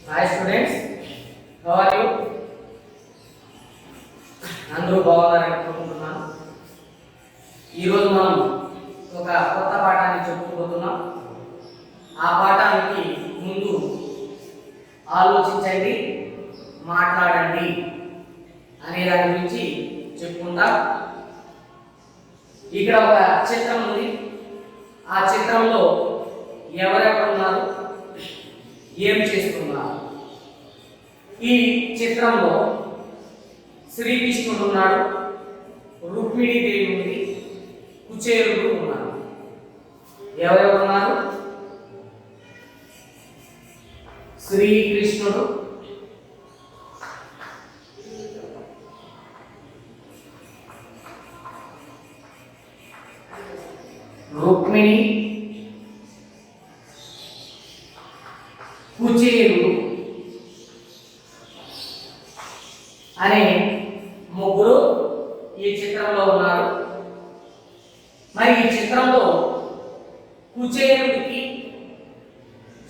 Hi students, how are you? అందరూ బాగున్నారని అనుకుంటున్నాను. ఈరోజు మనం ఒక కొత్త పాఠాన్ని చెప్పుకోబోతున్నాం. ఆ పాఠానికి ముందు ఆలోచించండి, మాట్లాడండి అనే దాని గురించి చెప్పుకుందాం. ఇక్కడ ఒక చిత్రం ఉంది. ఆ చిత్రంలో ఎవరెవరు ఉన్నారు, ఏం చేస్తున్నారు? ఈ చిత్రంలో శ్రీకృష్ణుడు ఉన్నాడు, రుక్మిణీదేవి ఉంది, కుచేలుడు ఉన్నాడు. ఎవరెవరు ఉన్నారు? శ్రీకృష్ణుడు, రుక్మిణి, కుచేలుడు అనే ముగ్గురు ఈ చిత్రంలో ఉన్నారు. మరి ఈ చిత్రంలో కుచేలుడికి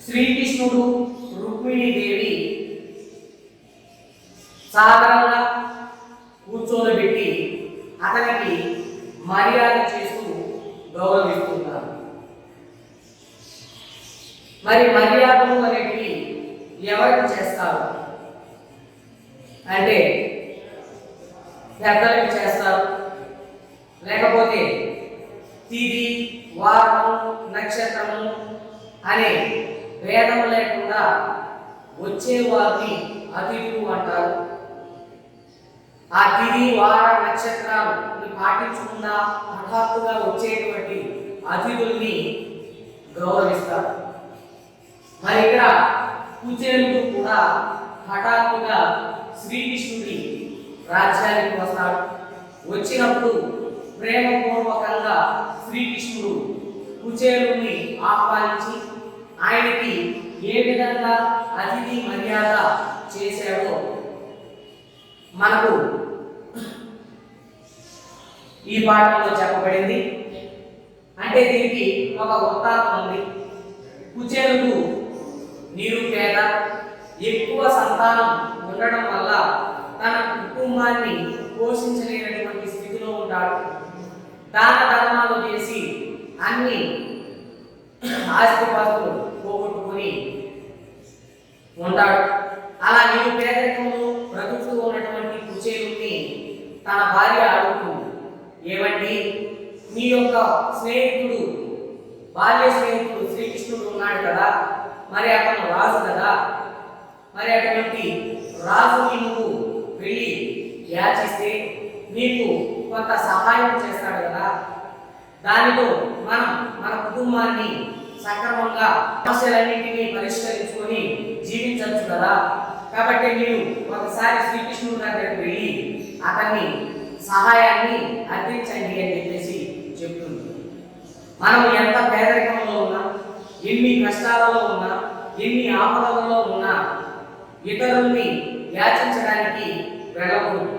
శ్రీకృష్ణుడు, రుక్మిణీదేవి సాధారణంగా కూర్చోబెట్టి అతనికి మర్యాద చేస్తూ గౌరవిస్తున్నారు. మరి మర్యాదలు అనేటివి ఎవరికి చేస్తారు అంటే పెద్దలకి చేస్తారు, లేకపోతే తిథి, వారం, నక్షత్రము అనే భేదం లేకుండా వచ్చే వారిని అతిథులు అంటారు. ఆ తిథి, వార, నక్షత్రాలు పాటించకుండా హఠాత్తుగా వచ్చేటువంటి అతిథుల్ని గౌరవిస్తారు. మరి ఇక్కడ కుచేలుడు కూడా హఠాత్తుగా శ్రీకృష్ణుడి రాజ్యానికి వస్తాడు. వచ్చినప్పుడు ప్రేమపూర్వకంగా శ్రీకృష్ణుడు కుచేలుడిని ఆహ్వానించి ఆయనకి ఏ విధంగా అతిథి మర్యాద చేశాడో మనకు ఈ పాఠంలో చెప్పబడింది. అంటే దీనికి ఒక వృత్తాంతం ఉంది. కుచేలుడు నిరుపేద, ఎక్కువ సంతానం ఉండడం వల్ల తన కుటుంబాన్ని పోషించలేనటువంటి స్థితిలో ఉంటాడు. దాన ధర్మాలు చేసి అన్ని ఆస్తిపాస్తులు పోగొట్టుకుని ఉంటాడు. అలా నిరుపేదరికంలో బ్రతుకుతూ ఉన్నటువంటి కుచేలుడిని తన భార్య అడుగుతుంది, ఏమండి మీ యొక్క స్నేహితుడు, బాల్య స్నేహితుడు శ్రీకృష్ణుడు ఉన్నాడు కదా, మరి అతను రాజు కదా, మరి అటువంటి రాజుని నువ్వు వెళ్ళి యాచిస్తే నీకు కొంత సహాయం చేస్తాడు కదా, దానితో మనం మన కుటుంబాన్ని సక్రమంగా సమస్యలన్నింటినీ పరిష్కరించుకొని జీవించవచ్చు కదా, కాబట్టి మీరు ఒకసారి శ్రీకృష్ణుడి దగ్గరికి వెళ్ళి అతన్ని సహాయాన్ని అర్థించండి అని చెప్పేసి చెప్తుంది. మనం ఎంత పేదరికంలో ఉన్నా, ఎన్ని కష్టాలలో ఉన్నా, ఎన్ని ఆపదలలో ఉన్నా ఇతరుల్ని యాచించడానికి వెళ్ళకూడదు.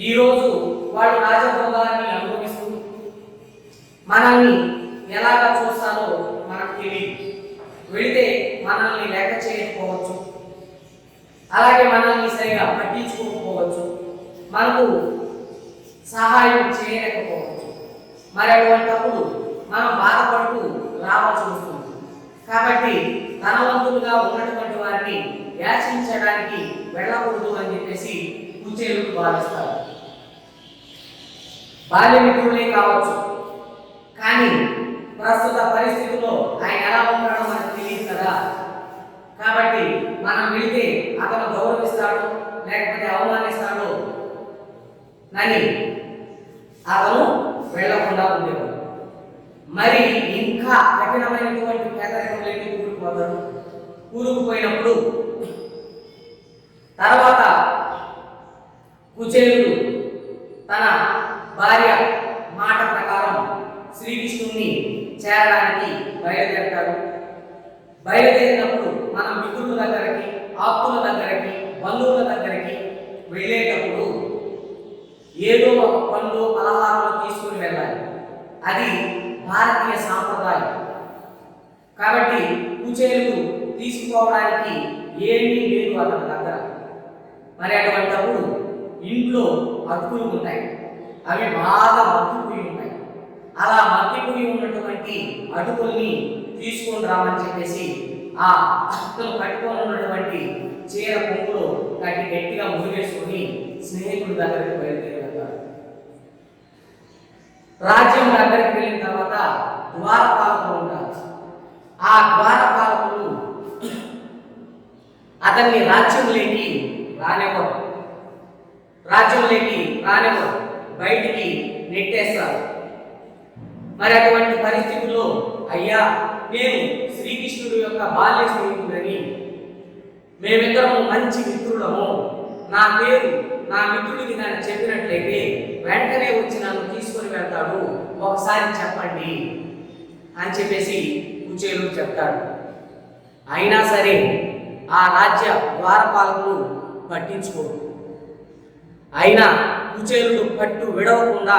ఈరోజు వాళ్ళు రాజభోగాన్ని అనుభవిస్తూ మనల్ని ఎలాగా చూస్తారో మనకు తెలియదు. వెళితే మనల్ని లెక్క చేయకపోవచ్చు, అలాగే మనల్ని సరిగా పట్టించుకోకపోవచ్చు, మనకు సహాయం చేయలేకపోవచ్చు. మరి అటువంటిప్పుడు మనం బాధపడుతూ రావాల్సి వస్తుంది. కాబట్టి ధనవంతులుగా ఉన్నటువంటి వారిని యాచించడానికి వెళ్ళకూడదు అని చెప్పేసి కుచేలుడు భావిస్తారు. బాల్య మిత్రులే కావచ్చు, కానీ ప్రస్తుత పరిస్థితుల్లో ఆయన ఎలా ఉంటాడో మనకు తెలియదు కదా. కాబట్టి మనం వెళితే అతను గౌరవిస్తాడు లేకపోతే అవమానిస్తాడు అని అతను వెళ్ళకుండా ఉండేవాడు. మరి ఇంకా కఠినమైనటువంటి పేదరికంలోకి కూరుకుపోతాడు. కూరుకుపోయినప్పుడు తర్వాత కుచేలుడు తన భార్య మాట ప్రకారం శ్రీకృష్ణుని చేరడానికి బయలుదేరతాడు. బయలుదేరినప్పుడు మనం మిత్రుల దగ్గరికి, ఆప్తుల దగ్గరికి, బంధువుల దగ్గరికి వెళ్ళేటప్పుడు ఏదో ఒక పండు పలహారం తీసుకుని వెళ్ళాలి. అది భారతీయ సాంప్రదాయం. కాబట్టి కుచేలుడు తీసుకుపోవడానికి ఏమీ లేదు అతని దగ్గర. మరి అటువంటిప్పుడు ఇంట్లో అటుకులు ఉంటాయి, అవి బాగా మగ్గిపోయి ఉంటాయి. అలా మగ్గిపోయి ఉన్నటువంటి అటుకుల్ని తీసుకొని రామని చెప్పేసి ఆ అటుకులు కట్టుకొని ఉన్నటువంటి చీర కొంగులో కట్టి గట్టిగా మురిగేసుకొని స్నేహితుడి దగ్గరికి బయలుదేరి వెళ్తాడు. రాజ్యం దగ్గరికి వెళ్ళిన తర్వాత ద్వారపాలకులు ఉంటారు. ఆ ద్వారపాలకులు అతన్ని రాజ్యంలోకి రానివ్వరు, బయటికి నెట్టేస్తారు. మరి అటువంటి పరిస్థితుల్లో అయ్యా, నేను శ్రీకృష్ణుడి యొక్క బాల్య స్నేహితుడని, మేమిద్దరము మంచి మిత్రులము, నా పేరు నా మిత్రుడికి నేను చెప్పినట్లయితే వెంటనే వచ్చి నన్ను తీసుకొని వెళ్తాడు, ఒకసారి చెప్పండి అని చెప్పేసి కుచేలుడు చెప్తాడు. అయినా సరే ఆ రాజ్య ద్వారపాలకులు పట్టించుకోరు. అయినా కుచేలుడు పట్టు విడవకుండా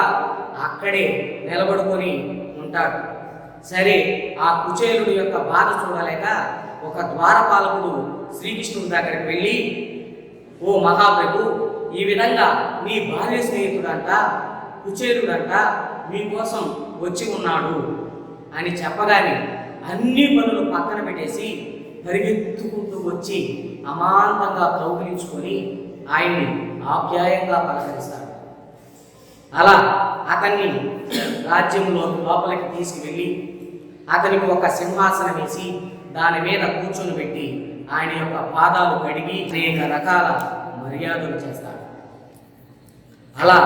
అక్కడే నిలబడుకొని ఉంటాడు. సరే, ఆ కుచేలుడి యొక్క బాధ చూడలేక ఒక ద్వారపాలకుడు శ్రీకృష్ణుడి దగ్గరికి వెళ్ళి, ఓ మహాప్రభు, ఈ విధంగా మీ బాల్య స్నేహితుడంట కుచేలుడంట మీకోసం వచ్చి ఉన్నాడు అని చెప్పగానే అన్ని పనులు పక్కన పెట్టేసి పరిగెత్తుకుంటూ వచ్చి అమాంతంగా కౌగిలించుకొని ఆయన్ని ఆప్యాయంగా పలకరిస్తాడు. అలా అతన్ని రాజ్యంలో లోపలికి తీసుకువెళ్ళి అతనికి ఒక సింహాసనం వేసి దాని మీద కూర్చొని పెట్టి ఆయన యొక్క పాదాలు కడిగి అనేక రకాల మర్యాదలు చేస్తాడు. అలా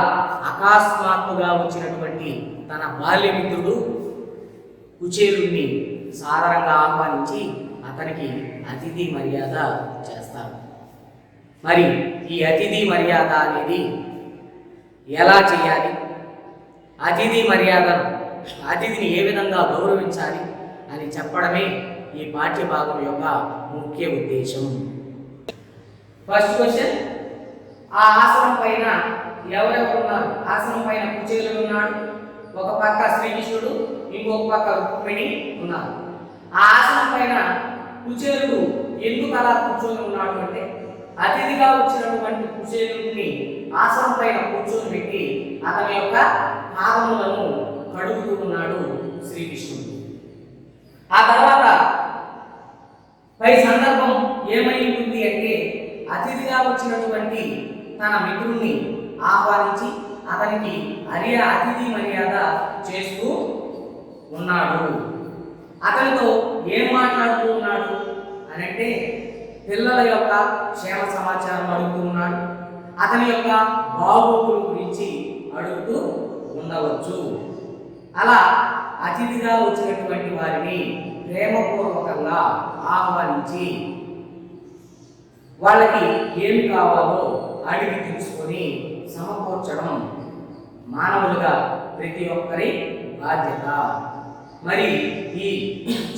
అకస్మాత్తుగా వచ్చినటువంటి తన బాల్యమిత్రుడు కుచేలుడిని సాదరంగా ఆహ్వానించి అతనికి అతిథి మర్యాద చేస్తాడు. మరి ఈ అతిథి మర్యాద అనేది ఎలా చేయాలి, అతిథిని ఏ విధంగా గౌరవించాలి అని చెప్పడమే ఈ పాఠ్య భాగం యొక్క ముఖ్య ఉద్దేశం. ఫస్ట్ క్వశ్చన్, ఆ ఆసనం పైన ఎవరెవరు ఉన్నారు? ఆసనం పైన కుచేలుడు ఉన్నాడు, ఒక పక్క శ్రీకృష్ణుడు, ఇంకొక పక్క రుక్మిణి ఉన్నారు. ఆ ఆసనం పైన కుచేలుడు ఎందుకు అలా కూర్చొని ఉన్నాడు అంటే, అతిథిగా వచ్చినటువంటి కుచేలుడిని ఆసనం పైన కూర్చొని పెట్టి అతని యొక్క పాదములను కడుగుతూ ఉన్నాడు శ్రీకృష్ణుడు. ఆ తర్వాత పై సందర్భం ఏమై ఉంటుంది అంటే, అతిథిగా వచ్చినటువంటి తన మిత్రుణ్ణి ఆహ్వానించి అతనికి అతిథి మర్యాద చేస్తూ ఉన్నాడు. అతనితో ఏం మాట్లాడుతూ ఉన్నాడు అని అంటే, పిల్లల యొక్క క్షేమ సమాచారం అడుగుతూ ఉన్నాడు, అతని యొక్క బాగోగుల గురించి అడుగుతూ ఉండవచ్చు. అలా అతిథిగా వచ్చినటువంటి వారిని ప్రేమపూర్వకంగా ఆహ్వానించి వాళ్ళకి ఏమి కావాలో అడిగి తెలుసుకొని సమకూర్చడం మానవులుగా ప్రతి ఒక్కరి బాధ్యత. మరి ఈ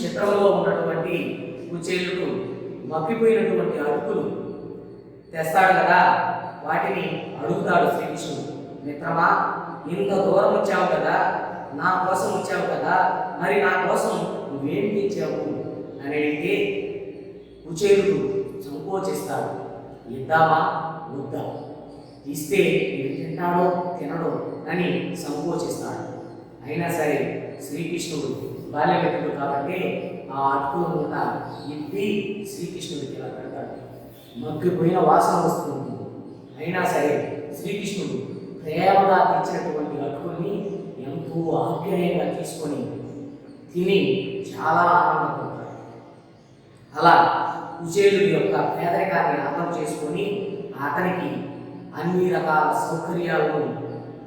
చిత్రంలో ఉన్నటువంటి కుచేలుడు మప్పిపోయినటువంటి అటుకులు తెస్తాడు కదా, వాటిని అడుగుతాడు శ్రీకృష్ణుడు. మిత్రమా, ఇంత దూరం వచ్చావు కదా, నా కోసం వచ్చావు కదా, మరి నా కోసం నువ్వేం తెచ్చావు అని అడిగితే కుచేలుడు సంకోచిస్తాడు. ఇద్దామా వద్దా, ఇస్తే ఇది తింటాడో తినడో అని సంకోచిస్తాడు. అయినా సరే శ్రీకృష్ణుడు బాల్యమిత్రుడు కాబట్టి ఆ అటుకుల మూట ఇప్పి శ్రీకృష్ణుడికి ఇలా పెడతాడు. మగ్గిపోయిన వాసన వస్తుంది. అయినా సరే శ్రీకృష్ణుడు ప్రేమగా తెచ్చినటువంటి అటుకుల్ని ఎంతో ఆప్యాయంగా తీసుకొని తిని చాలా ఆనందపడతాడు. అలా కుచేలుడి యొక్క పేదరికాన్ని అర్థం చేసుకొని అతనికి అన్ని రకాల సౌకర్యాలను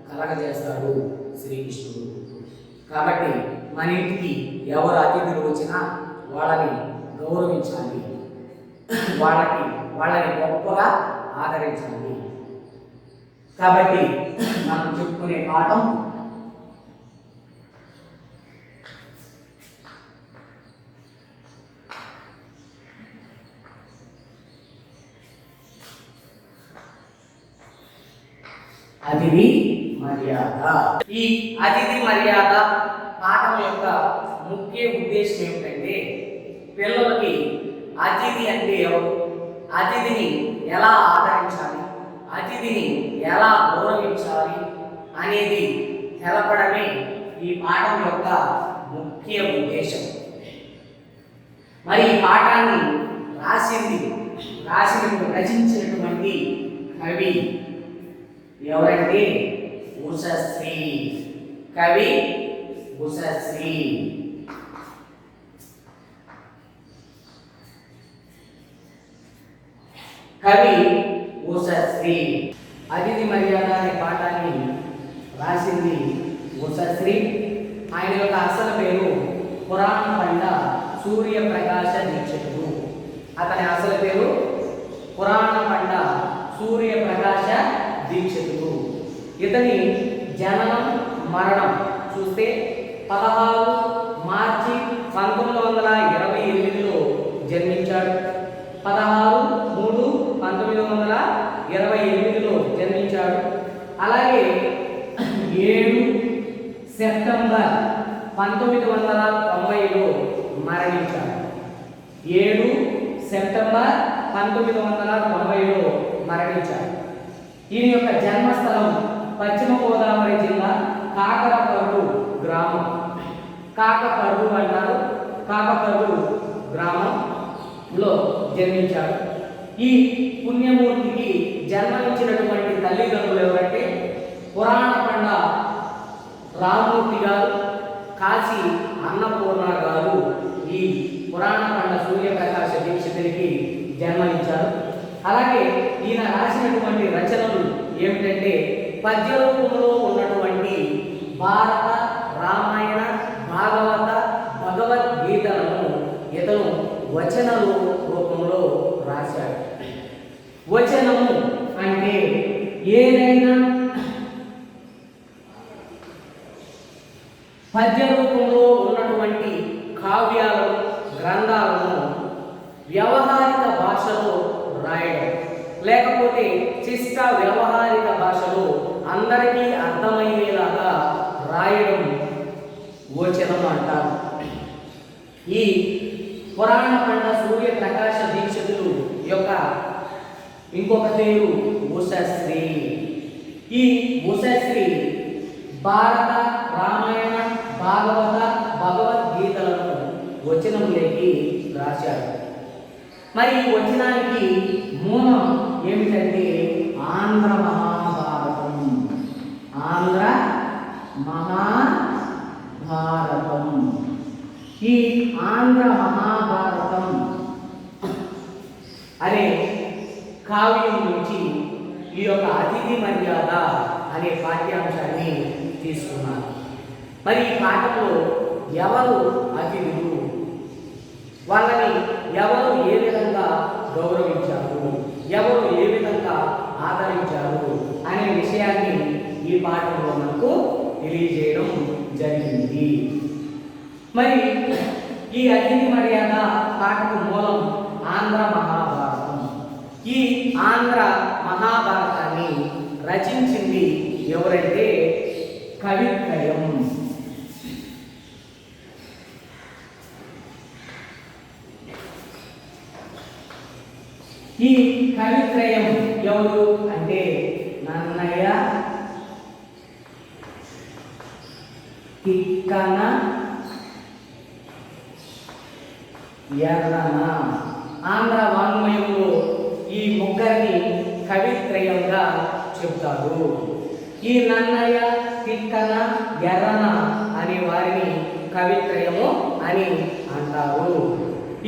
కలగజేస్తాడు శ్రీకృష్ణుడు. కాబట్టి మన ఇంటికి ఎవరు అతిథులు వచ్చినా వాళ్ళని గౌరవించాలి, వాళ్ళని గొప్పగా ఆదరించాలి. కాబట్టి మనం చెప్పుకునే పాఠం అతిథి మర్యాద. ఈ అతిథి మర్యాద పాఠం యొక్క ముఖ్య ఉద్దేశం ఏమిటంటే, పిల్లలకి అతిథి అంటే ఎవరు, అతిథిని ఎలా ఆదరించాలి, అతిథిని ఎలా గౌరవించాలి అనేది తెలపడమే ఈ పాఠం యొక్క ముఖ్య ఉద్దేశం. మరి ఈ పాఠాన్ని రచించినటువంటి కవి ఎవరంటే ఉషశ్రీ. కవి ఉషశ్రీ. కవి ఉషశ్రీ. అతిథి మర్యాద అనే పాఠాన్ని రాసింది ఉషశ్రీ. ఆయన యొక్క అసలు పేరు పురాణ పండ సూర్యప్రకాశ దీక్షితుడు. అతని అసలు పేరు పురాణ పండ సూర్యప్రకాశ దీక్షితుడు. ఇతని జననం మరణం చూస్తే 16 మార్చి 1928లో జన్మించాడు. 16/3/1928లో జన్మించాడు. అలాగే 7 సెప్టెంబర్ 1990లో మరణించాడు. 7 సెప్టెంబర్ 1990లో మరణించాడు. ఈయన యొక్క జన్మస్థలం పశ్చిమ గోదావరి జిల్లా కాకరపర్రు గ్రామం. కాకపర్రు అంటారు. కాకపర్రు గ్రామంలో జన్మించాడు. ఈ పుణ్యమూర్తికి జన్మనిచ్చినటువంటి తల్లిదండ్రులు ఎవరంటే పురాణ పండ రామూర్తి గారు, కాశీ అన్నపూర్ణ గారు ఈ పురాణ పండ సూర్యప్రకాశ దీక్షితుడికి జన్మనిచ్చారు. అలాగే ఈయన రాసినటువంటి రచనలు ఏమిటంటే పద్య రూపంలో ఉన్నటువంటి భారత, రామాయణ, భాగవత, భగవద్గీతలను ఇతను వచన రూపంలో రాశాడు. వచనము అంటే ఏదైనా పద్య రూపంలో ఉన్నటువంటి కావ్యాలను, గ్రంథాలను వ్యవహారిక భాషలో రాయడం, లేకపోతే శిష్ట వ్యవహారిక భాషలో అందరికీ అర్థమయ్యేలాగా రాయడం వచనం అంటారు. ఈ పురాణ పండ సూర్యప్రకాశ దీక్షితులు యొక్క ఇంకొక పేరు ఉషశ్రీ. ఈ ఉషశ్రీ భారత, రామాయణ, భాగవత, భగవద్గీతలను వచనములేకి రాశాడు. మరి ఈ వచనానికి మూలం ఏమిటంటే ఆంధ్ర మహాభారతం. ఆంధ్ర మహాభారతం. ఈ ఆంధ్ర మహాభారతం అనే కావ్యం నుంచి ఈ యొక్క అతిథి మర్యాద అనే పాఠ్యాంశాన్ని తీసుకున్నారు. మరి ఈ పాఠంలో ఎవరు అతిథులు, వాళ్ళని ఎవరు ఏ విధంగా గౌరవించారు, ఎవరు ఏ విధంగా ఆదరించారు అనే విషయాన్ని ఈ పాఠంలో మనకు తెలియజేయడం జరిగింది. మరి ఈ అతిథి మర్యాద పాఠకు మూలం ఆంధ్ర మహాభారతం. ఈ ఆంధ్ర మహాభారతాన్ని రచించింది ఎవరంటే కవిత్రయం. ఈ కవిత్రయం ఎవరు అంటే నన్నయ్య, తిక్కన, ఎర్రన. ఆంధ్ర వాంగ్మయంలో ఈ ముగ్గురిని కవిత్రయంగా చెప్తారు. ఈ నన్నయ్య, తిక్కన, ఎర్రన అనే వారిని కవిత్రయము అని అంటారు.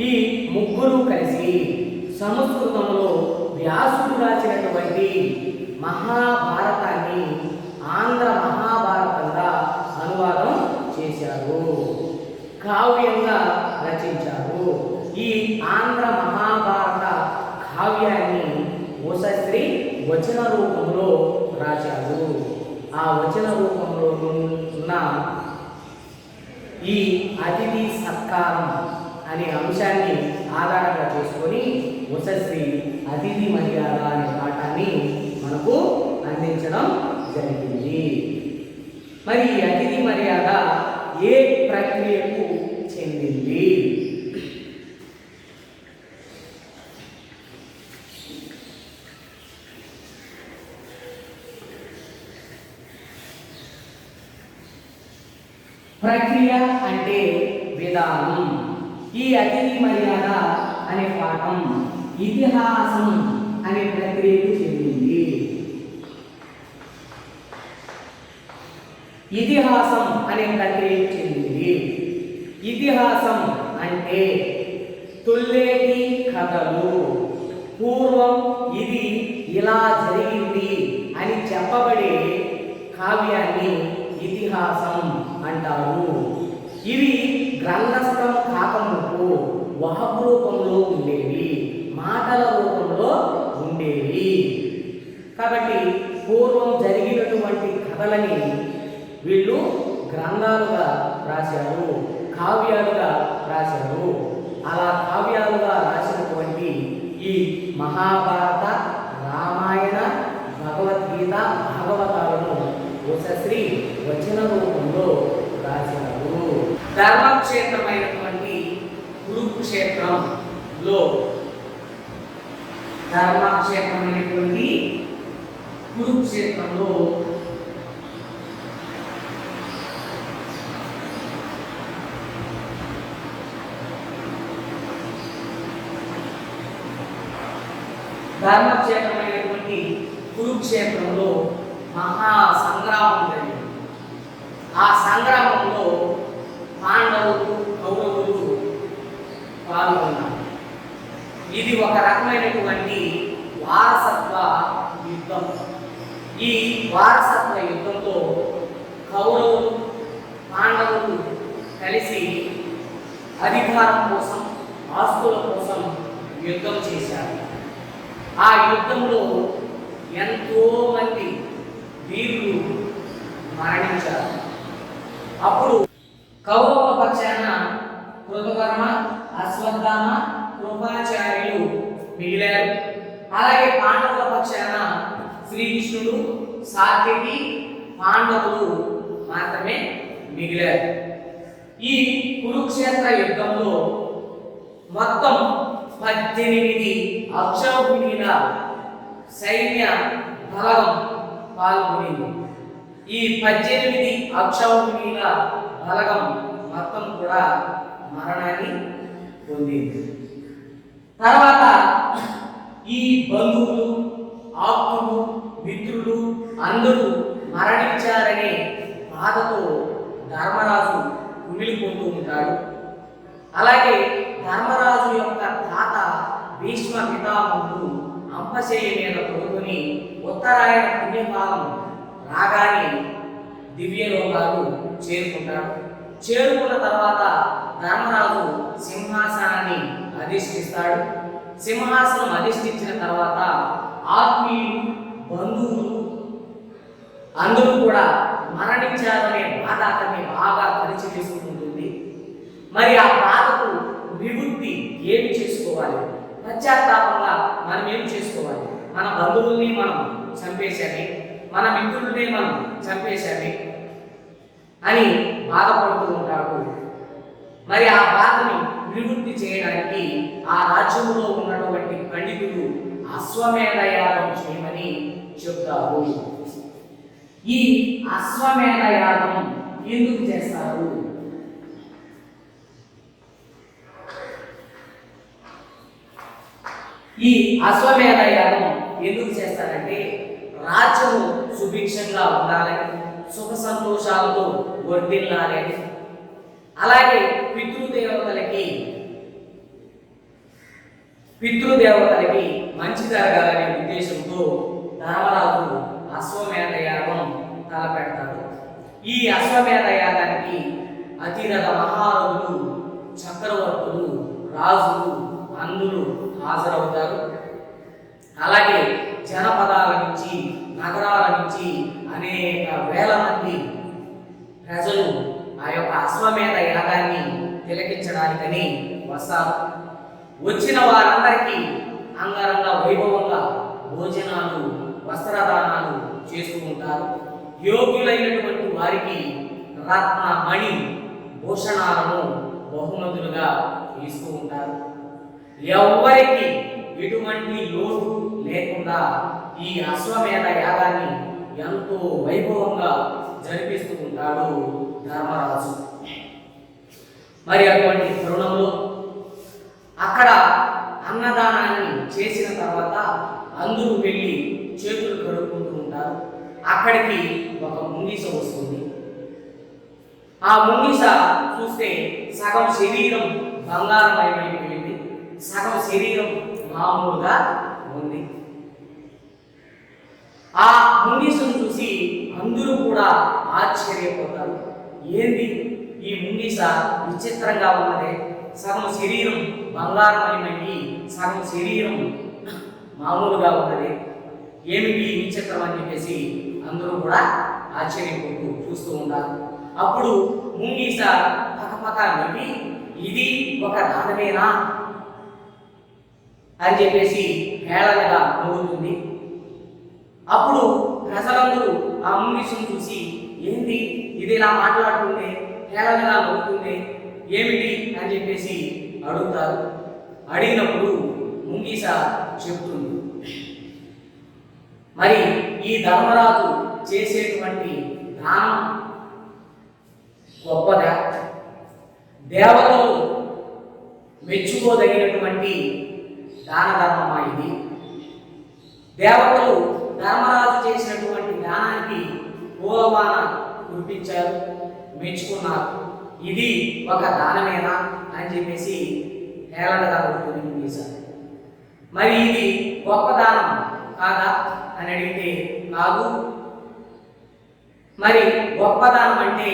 ఈ ముగ్గురు కలిసి సంస్కృతంలో వ్యాసుడు రాసినటువంటి మహాభారతాన్ని ఆంధ్ర మహాభారతంగా అనువాదం చేశారు, కావ్యంగా రచించారు. ఈ ఆంధ్ర మహాభారత కావ్యాన్ని ఉషశ్రీ వచన రూపంలో రాశారు. ఆ వచన రూపంలో ఉన్న ఈ అతిథి సత్కారం అనే అంశాన్ని ఆధారంగా చేసుకొని ఉషశ్రీ అతిథి మర్యాద అనే పాఠాన్ని మనకు అందించడం జరిగింది. మరి ఈ అతిథి మర్యాద ఏ ప్రక్రియకు చెందింది? ప్రక్రియ అంటే విధానం. ఈ అతిథి మర్యాద అనే పాఠం ఇతిహాసం అనే ప్రక్రియకు చెందింది. ఇతిహాసం అనే ప్రక్రియకు చెందింది. ఇతిహాసం అంటే తొల్లేటి కథలు. పూర్వం ఇది ఇలా జరిగింది అని చెప్పబడే కావ్యాన్ని ఇతిహాసం అంటారు. ఇవి గ్రంథస్థం కాకముందు వాక్ రూపంలో ఉండేవి, మాటల రూపంలో ఉండేవి. కాబట్టి పూర్వం జరిగినటువంటి కథలని వీళ్ళు గ్రంథాలుగా రాశారు, కావ్యాలుగా రాశారు. అలా కావ్యాలుగా రాసినటువంటి ఈ మహాభారత, రామాయణ, భగవద్గీత, భాగవతాలను ఉషశ్రీ వచన రూపంలో రాశారు. ధర్మక్షేత్రమైనటువంటి కురుక్షేత్రంలో కురుక్షేత్రంలో ధర్మక్షేత్రమైనటువంటి కురుక్షేత్రంలో మహా సంగ్రామం జరిగింది. ఆ సంగ్రామంలో పాండవులు, కౌరవులు పాల్గొన్నారు. ఇది ఒక రకమైనటువంటి వారసత్వ యుద్ధం. ఈ వారసత్వ యుద్ధంలో కౌరవులు, పాండవులు కలిసి అధికారం కోసం, ఆస్తుల కోసం యుద్ధం చేశారు. ఆ యుద్ధంలో ఎంతో మంది వీరులు మరణించారు. అప్పుడు కౌరవుల పక్షాన కృతవర్మ, అశ్వత్థామ, కృపాచార్యులు మిగిలారు. అలాగే పాండవుల పక్షాన శ్రీకృష్ణుడు, సాత్యకి, పాండవులు మాత్రమే మిగిలారు. ఈ కురుక్షేత్ర యుద్ధంలో మొత్తం 18 అక్షౌహిణీల సైన్య బలగం పాల్గొనింది. ఈ 18 అక్షౌహిణీల బలగం మొత్తం కూడా మరణాన్ని పొందింది. తర్వాత ఈ బంధువులు, ఆప్తులు, మిత్రులు అందరూ మరణించారనే బాధతో ధర్మరాజు కుమిలిపోతూ ఉంటాడు. అలాగే ధర్మరాజు యొక్క తాత భీష్మ పితామహుడు అంపశయ్య మీద పడుకొని ఉత్తరాయణ పుణ్యకాలం రాగానే దివ్యలోకాలు చేరుకుంటాడు. చేరుకున్న తర్వాత ధర్మరాజు సింహాసనాన్ని అధిష్ఠిస్తాడు. సింహాసనం అధిష్ఠించిన తర్వాత ఆత్మీయులు, బంధువులు అందరూ కూడా మరణించారనే బాధ అతన్ని బాగా పరిచయిస్తుంటుంది. మరి ఆ బాధకు విముక్తి ఏమి చేసుకోవాలి? పశ్చాత్తాపంగా మనం ఏం చేసుకోవాలి? మన బంధువుల్ని మనం చంపేశామే, మన మిత్రుల్ని మనం చంపేశామే అని బాధపడుతూ ఉంటాడు. మరి ఆ బాధని విముక్తి చేయడానికి ఆ రాజ్యంలో ఉన్నటువంటి పండితులు అశ్వమేధ యాగం చేయమని చెప్తారు. ఈ అశ్వమేధ యాగం ఎందుకు చేస్తారు? ఈ అశ్వమేధ యాగం ఎందుకు చేస్తారంటే రాజ్యము సుభిక్షంగా ఉండాలని, సుఖ సంతోషాలతో వర్ధిల్లాలని, అలాగే పితృదేవతలకి మంచి జరగాలనే ఉద్దేశంతో ధర్మరాజు అశ్వమేధ యాగం తలపెడతాడు. ఈ అశ్వమేధ యాగానికి అతిరథ మహారథులు, చక్రవర్తులు, రాజులు అందరూ హాజరవుతారు. అలాగే జనపదాల నుంచి, నగరాల నుంచి అనేక వేల మంది ప్రజలు ఆ యొక్క అశ్వమేధ యాగాన్ని తిలకించడానికని వస్తారు. వచ్చిన వారందరికీ అంగరంగ వైభవంగా భోజనాలు, వస్త్రదానాలు చేస్తూ ఉంటారు. యోగ్యులైనటువంటి వారికి రత్న, మణి, భూషణాలను బహుమతులుగా ఇస్తూ ఉంటారు. ఎవరికి ఎటువంటి లోటు లేకుండా ఈ అశ్వమేధ యాగాన్ని ఎంతో వైభవంగా జరిపిస్తూ ఉంటాడు ధర్మరాజు. మరి అటువంటి తరుణంలో అక్కడ అన్నదానాన్ని చేసిన తర్వాత అందరూ వెళ్ళి చేతులు కడుక్కుంటూ ఉంటారు. అక్కడికి ఒక ముంగిస వస్తుంది. ఆ ముంగిస చూస్తే సగం శరీరం బంగారమయమైపోయింది, సగం శరీరం మామూలుగా ఉంది. ఆ ముంగిసను చూసి అందరూ కూడా ఆశ్చర్యపోతారు. ఏంది ఈ ముంగిస విచిత్రంగా ఉన్నదే, సగం శరీరం బంగారమయమయ్యి సగం శరీరం మామూలుగా ఉన్నది, ఏమిటి విచిత్రం అని చెప్పేసి అందరూ కూడా ఆశ్చర్యపోతూ చూస్తూ ఉంటారు. అప్పుడు ముంగిస పక్కపక్క నవ్వి ఇది ఒక దానమేనా అని చెప్పేసి హేళనగా నవ్వుతుంది. అప్పుడు ప్రజలందరూ ఆ ముంగిసను చూసి ఏంది ఇది ఇలా మాట్లాడుతుంది, హేళనగా నవ్వుతుంది, ఏమిటి అని చెప్పేసి అడుగుతారు. అడిగినప్పుడు ముంగిస చెప్తుంది, మరి ఈ ధర్మరాజు చేసేటువంటి దానం గొప్పదా, దేవతలు మెచ్చుకోదగినటువంటి దాన ధర్మమా ఇది, దేవతలు ధర్మరాజు చేసినటువంటి దానానికి పూలవాన కురిపించారు, మెచ్చుకున్నారు, ఇది ఒక దానమేనా అని చెప్పేసి హేళనగా ఉంటుంది ముంగిస. మరి ఇది గొప్ప దానం కాదా అని అడిగితే కాదు, మరి గొప్ప దానం అంటే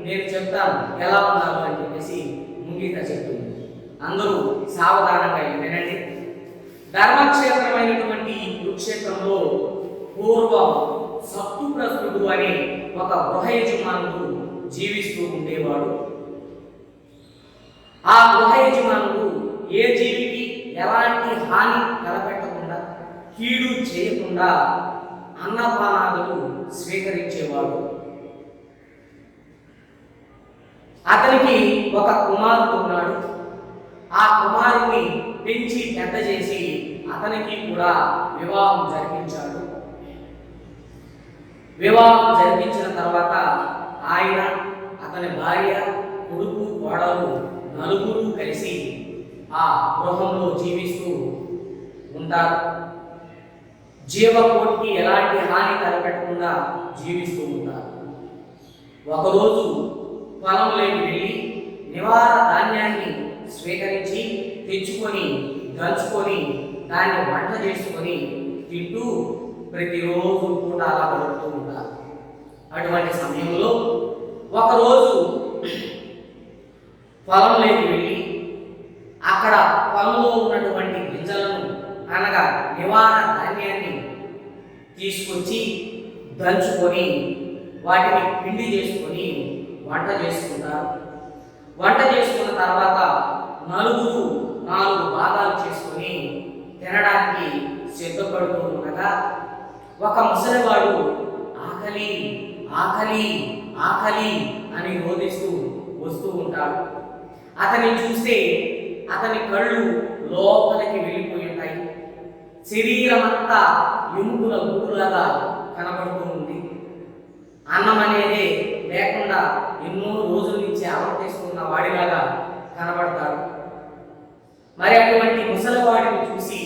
నేను చెప్తాను ఎలా ఉన్నారు అని చెప్పేసి ముంగిస చెప్తుంది. అందరూ సావధానంగా వినండి. ధర్మక్షేత్రమైనటువంటి ఈ కురుక్షేత్రంలో పూర్వం సత్తుప్రస్తుడు అనే ఒక గృహ యజమానుడు జీవిస్తూ ఉండేవాడు. ఆ గృహ యజమానుడు ఏ జీవికి ఎలాంటి హాని తలపెట్టకుండా, కీడు చేయకుండా అన్నపానాదులు స్వీకరించేవాడు. అతనికి ఒక కుమారుడు ఉన్నాడు. ఆ కుమారుడిని పెంచి పెద్ద చేసి అతనికి కూడా వివాహం జరిపించాడు. వివాహం జరిపించిన తర్వాత ఆయన, అతని భార్య, కొడుకు, కోడలు నలుగురు కలిసి ఆ గృహంలో జీవిస్తూ ఉంటారు. జీవకోటికి ఎలాంటి హాని తలపెట్టకుండా జీవిస్తూ ఉంటారు. ఒకరోజు పొలంలోకి వెళ్ళి నివార ధాన్యాన్ని స్వీకరించి తెచ్చుకొని దంచుకొని దాన్ని వంట చేసుకొని తింటూ ప్రతిరోజు కూడా అలా గడుపుతూ ఉంటారు. అటువంటి సమయంలో ఒకరోజు పొలంలోకి వెళ్ళి అక్కడ పొలంలో ఉన్నటువంటి గింజలను అనగా నివార ధాన్యాన్ని తీసుకొచ్చి దంచుకొని వాటిని పిండి చేసుకొని వంట చేసుకుంటారు. వంట చేసుకున్న తర్వాత నలుగురు 4 భాగాలు చేసుకొని తినడానికి సిద్ధపడుతూ ఉండగా ఒక ముసలివాడు ఆకలి ఆకలి ఆకలి అని రోధిస్తూ వస్తూ ఉంటాడు. అతన్ని చూస్తే అతని కళ్ళు లోపలికి వెళ్ళిపోయి ఉంటాయి. శరీరం అంతా ఎముకల గూడులాగా కనబడుతూ ఉంది. అన్నం అనేదే లేకుండా ఎన్నో రోజుల నుంచి ఆవర్తిస్తున్న వాడిలాగా కనబడతాడు. మరి అటువంటి ముసలివాడిని చూసి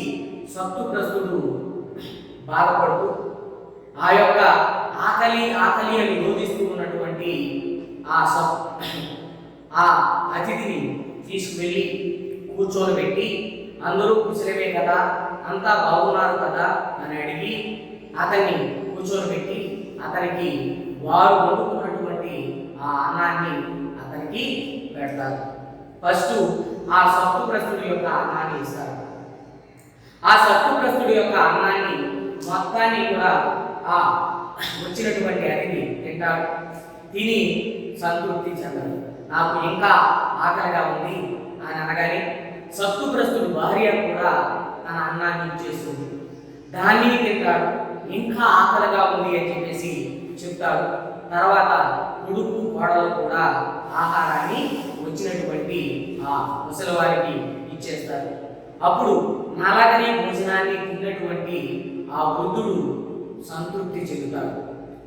సత్తుగ్రస్తుడు బాధపడుతూ ఆ యొక్క ఆకలి ఆకలి అని రోధిస్తూ ఉన్నటువంటి ఆ అతిథిని తీసుకువెళ్ళి కూర్చోబెట్టి అందరూ కుశలమే కదా, అంతా బాగున్నారు కదా అని అడిగి అతన్ని కూర్చోబెట్టి అతనికి వారు వండుకున్నటువంటి ఆ అన్నాన్ని అతనికి పెడతారు. ఫస్ట్ ఆ సత్తుగ్రస్తుడి యొక్క అన్నాన్ని ఇస్తారు. ఆ సత్తుగ్రస్తుడి యొక్క అన్నాన్ని మొత్తాన్ని కూడా ఆ వచ్చినటువంటి అతిథి తింటాడు. తిని సంతృప్తి చెందాడు. నాకు ఇంకా ఆకలిగా ఉంది అని అనగానే సత్తుగ్రస్తుడు భార్య కూడా తన అన్నాన్ని ఇచ్చేస్తుంది. దాన్ని తింటాడు. ఇంకా ఆకలిగా ఉంది అని చెప్పేసి చెప్తాడు. తర్వాత కొడుకు కోడలు కూడా ఆహారాన్ని వచ్చినటువంటి ఆ ముసలివారికి ఇచ్చేస్తారు. అప్పుడు నలగని భోజనాన్ని తిన్నటువంటి ఆ వృద్ధుడు సంతృప్తి చెందుతాడు,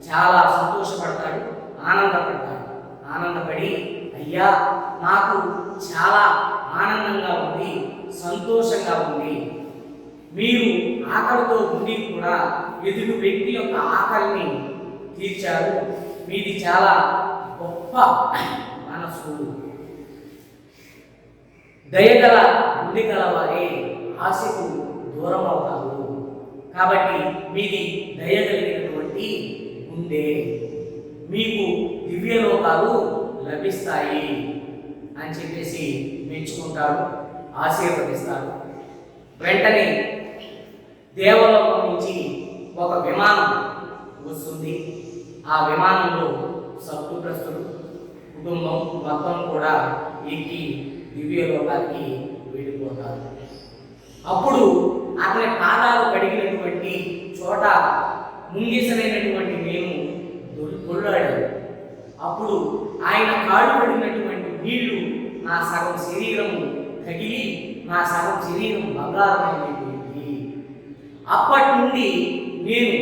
చాలా సంతోషపడతాడు. ఆనందపడతాడు. ఆనందపడి, అయ్యా నాకు చాలా ఆనందంగా ఉంది, సంతోషంగా ఉంది, మీరు ఆకలితో ఉండి కూడా ఎదుటి వ్యక్తి యొక్క ఆకలిని తీర్చారు, మీది చాలా గొప్ప మనసు, దయగల గుండె గలవారే ఆశకు దూరం అవుతారు, కాబట్టి మీది దయగలిగినటువంటి గుండె, మీకు దివ్యలోకాలు లభిస్తాయి అని చెప్పేసి మెచ్చుకుంటాడు, ఆశీర్వదిస్తాడు. వెంటనే దేవలోకం నుంచి ఒక విమానం వస్తుంది. ఆ విమానంలో సప్తప్రస్తుడు కుటుంబం మొత్తం కూడా ఎక్కి దివ్యలోకానికి వెళ్ళిపోతారు. అప్పుడు అతని పాదాలు కడిగినటువంటి చోట ముంగిసలైనటువంటి నేను దొల్లాడాడు. అప్పుడు ఆయన కాళ్ళు పడినటువంటి నీళ్లు నా సగం శరీరము తగిలి నా సగం శరీరం బంగారమైనటువంటి. అప్పటి నుండి నేను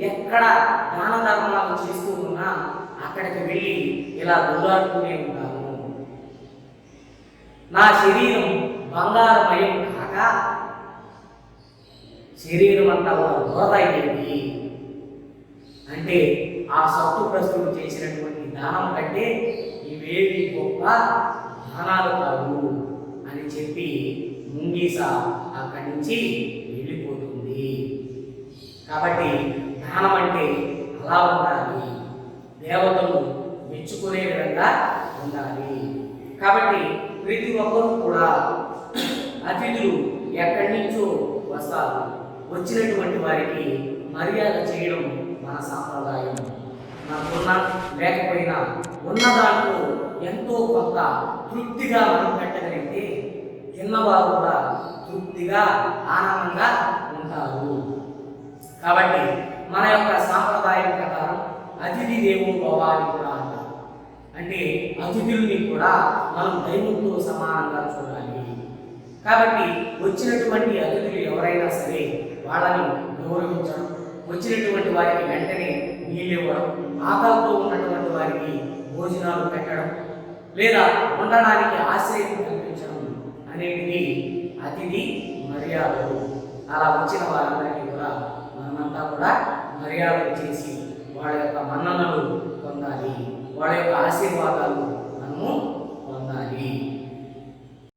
ఎక్కడ దాన ధర్మాలు చేస్తూ ఉన్నా అక్కడికి వెళ్ళి ఇలా దొల్లాడుతూనే ఉంటాను. నా శరీరం బంగారమయం కాక శరీరం అంతా కూడా వృధా అయ్యేది. అంటే ఆ సప్తప్రస్తుడు చేసినటువంటి దానం కంటే ఇవేవి గొప్ప దానాలు కాదు అని చెప్పి ముంగీస అక్కడి నుంచి వెళ్ళిపోతుంది. కాబట్టి దానం అంటే అలా ఉండాలి, దేవతలు మెచ్చుకునే విధంగా ఉండాలి. కాబట్టి ప్రతి ఒక్కరూ కూడా అతిథులు ఎక్కడి నుంచో వస్తారు, వచ్చినటువంటి వారికి మర్యాద చేయడం మన సాంప్రదాయం. నాకున్న లేకపోయినా ఉన్న దాంట్లో ఎంతో కొంత తృప్తిగా మనం పెట్టగలిగితే తిన్నవారు కూడా తృప్తిగా ఆనందంగా ఉంటారు. కాబట్టి మన యొక్క సాంప్రదాయం ప్రకారం అతిథి దేవో భవ అని కూడా అంటారు. అంటే అతిథుల్ని కూడా మనం దైవంతో సమానంగా చూడాలి. కాబట్టి వచ్చినటువంటి అతిథులు ఎవరైనా సరే వాళ్ళని గౌరవించడం, వచ్చినటువంటి వారికి వెంటనే నీళ్ళు ఇవ్వడం, ఆకలితో ఉన్నటువంటి వారికి భోజనాలు పెట్టడం, లేదా ఉండడానికి ఆశ్రయం కల్పించడం అనేటివి అతిథి మర్యాదలు. అలా వచ్చిన వారందరికీ కూడా మనమంతా కూడా మర్యాదలు చేసి వాళ్ళ యొక్క మన్ననలు పొందాలి, వాళ్ళ యొక్క ఆశీర్వాదాలు మనము పొందాలి.